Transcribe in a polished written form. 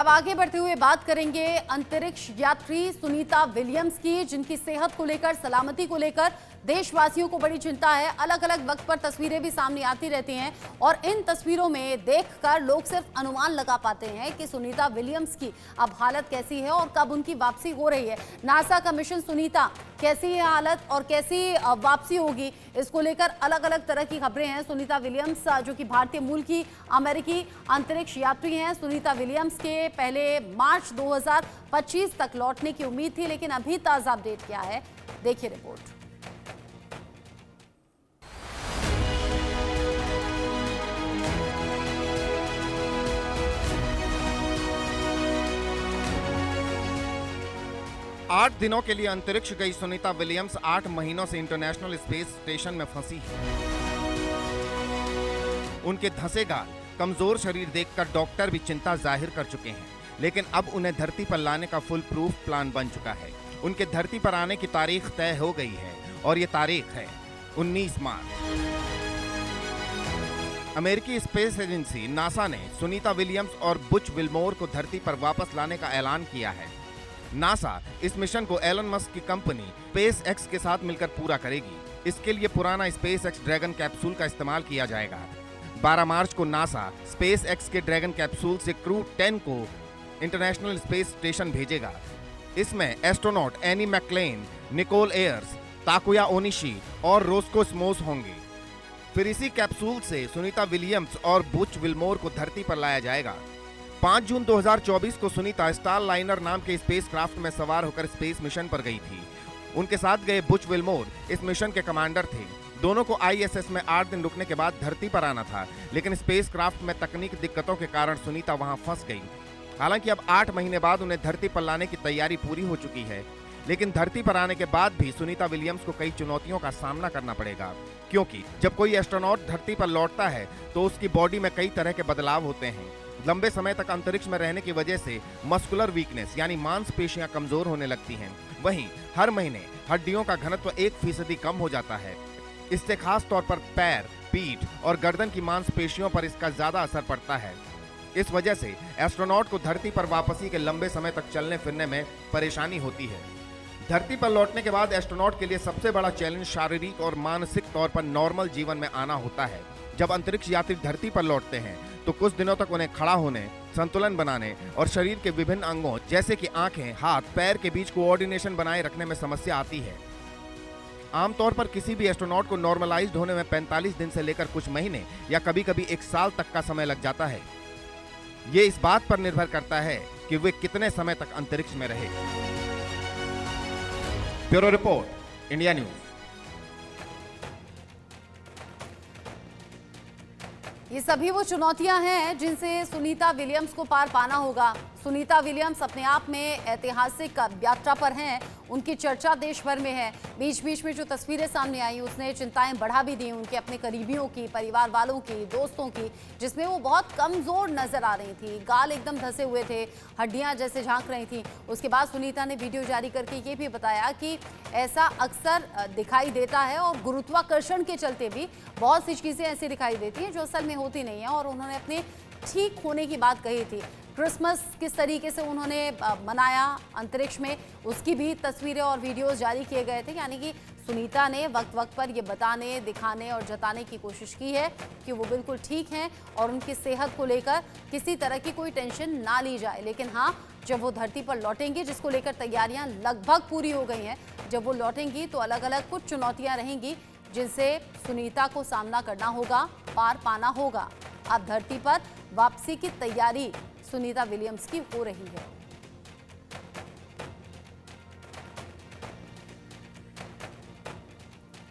अब आगे बढ़ते हुए बात करेंगे अंतरिक्ष यात्री सुनीता विलियम्स की, जिनकी सेहत को लेकर, सलामती को लेकर देशवासियों को बड़ी चिंता है। अलग अलग वक्त पर तस्वीरें भी सामने आती रहती हैं और इन तस्वीरों में देखकर लोग सिर्फ अनुमान लगा पाते हैं कि सुनीता विलियम्स की अब हालत कैसी है और कब उनकी वापसी हो रही है। नासा का मिशन सुनीता, कैसी है हालत और कैसी वापसी होगी, इसको लेकर अलग अलग तरह की खबरें हैं। सुनीता विलियम्स जो कि भारतीय मूल की अमेरिकी अंतरिक्ष यात्री हैं। सुनीता विलियम्स के पहले मार्च 2025 तक लौटने की उम्मीद थी, लेकिन अभी ताजा अपडेट क्या है, देखिए रिपोर्ट। आठ दिनों के लिए अंतरिक्ष गई सुनीता विलियम्स 8 महीनों से इंटरनेशनल स्पेस स्टेशन में फंसी है। उनके धंसे गाल, कमजोर शरीर देखकर डॉक्टर भी चिंता जाहिर कर चुके हैं, लेकिन अब उन्हें धरती पर लाने का फुल प्रूफ प्लान बन चुका है। उनके धरती पर आने की तारीख तय हो गई है और ये तारीख है 19 मार्च। अमेरिकी स्पेस एजेंसी नासा ने सुनीता विलियम्स और बुच विल्मोर को धरती पर वापस लाने का ऐलान किया है। नासा इस मिशन को एलन मस्क की कंपनी स्पेस एक्स के साथ मिलकर पूरा करेगी। इसके लिए पुराना स्पेस एक्स ड्रैगन कैप्सूल का इस्तेमाल किया जाएगा। 12 मार्च को नासा स्पेस एक्स के ड्रैगन कैप्सूल से क्रू 10 को इंटरनेशनल स्पेस स्टेशन भेजेगा। इसमें astronaut Anne McClain, Nicole Ayers, Takuya Onishi और रोस्को स्मोस होंगे। फिर इसी कैप्सूल से सुनीता विलियम्स और बुच विल्मोर को धरती पर लाया जाएगा। 5 जून 2024 को सुनीता स्टार लाइनर नाम के स्पेसक्राफ्ट में सवार होकर स्पेस मिशन पर गई थी। उनके साथ गए बुच विल्मोर इस मिशन के कमांडर थे। दोनों को आईएसएस में 8 दिन रुकने के बाद धरती पर आना था, लेकिन स्पेसक्राफ्ट में तकनीकी दिक्कतों के कारण सुनीता वहां फंस गई। हालांकि अब 8 महीने बाद उन्हें धरती पर लाने की तैयारी पूरी हो चुकी है, लेकिन धरती पर आने के बाद भी सुनीता विलियम्स को कई चुनौतियों का सामना करना पड़ेगा, क्योंकि जब कोई एस्ट्रोनॉट धरती पर लौटता है तो उसकी बॉडी में कई तरह के बदलाव होते हैं। लंबे समय तक अंतरिक्ष में रहने की वजह से मस्कुलर वीकनेस यानी मांसपेशियां कमजोर होने लगती हैं। वहीं हर महीने हड्डियों का घनत्व 1% कम हो जाता है। इससे खास तौर पर पैर, पीठ और गर्दन की मांसपेशियों पर इसका ज्यादा असर पड़ता है। इस वजह से एस्ट्रोनॉट को धरती पर वापसी के लंबे समय तक चलने फिरने में परेशानी होती है। धरती पर लौटने के बाद एस्ट्रोनॉट के लिए सबसे बड़ा चैलेंज शारीरिक और मानसिक तौर पर नॉर्मल जीवन में आना होता है। जब अंतरिक्ष यात्री धरती पर लौटते हैं तो कुछ दिनों तक उन्हें खड़ा होने, संतुलन बनाने और शरीर के विभिन्न अंगों जैसे कि आंखें, हाथ, पैर के बीच कोऑर्डिनेशन बनाए रखने में समस्या आती है। आमतौर पर किसी भी एस्ट्रोनॉट को नॉर्मलाइज्ड होने में 45 दिन से लेकर कुछ महीने या कभी-कभी 1 साल तक का समय लग जाता है। ये इस बात पर निर्भर करता है कि वे कितने समय तक अंतरिक्ष में रहे। Bureau report, India news. ये सभी वो चुनौतियां हैं जिनसे सुनीता विलियम्स को पार पाना होगा। सुनीता विलियम्स अपने आप में ऐतिहासिक यात्रा पर हैं, उनकी चर्चा देश भर में है। बीच बीच में जो तस्वीरें सामने आई उसने चिंताएं बढ़ा भी दी उनके अपने करीबियों की, परिवार वालों की, दोस्तों की, जिसमें वो बहुत कमजोर नजर आ रही थी। गाल एकदम धंसे हुए थे, हड्डियां जैसे झांक रही थी। उसके बाद सुनीता ने वीडियो जारी करके ये भी बताया कि ऐसा अक्सर दिखाई देता है और गुरुत्वाकर्षण के चलते भी बहुत सी चीजें ऐसी दिखाई देती हैं जो असल में होती नहीं है। और उन्होंने अपने ठीक होने की बात कही थी। क्रिसमस किस तरीके से उन्होंने मनाया अंतरिक्ष में, उसकी भी तस्वीरें और वीडियोस जारी किए गए थे। यानी कि सुनीता ने वक्त वक्त पर ये बताने, दिखाने और जताने की कोशिश की है कि वो बिल्कुल ठीक हैं और उनकी सेहत को लेकर किसी तरह की कोई टेंशन ना ली जाए। लेकिन हाँ, जब वो धरती पर लौटेंगी, जिसको लेकर तैयारियां लगभग पूरी हो गई हैं, जब वो लौटेंगी तो अलग अलग कुछ चुनौतियां रहेंगी जिनसे सुनीता को सामना करना होगा, पार पाना होगा। अब धरती पर वापसी की तैयारी सुनीता विलियम्स की हो रही है।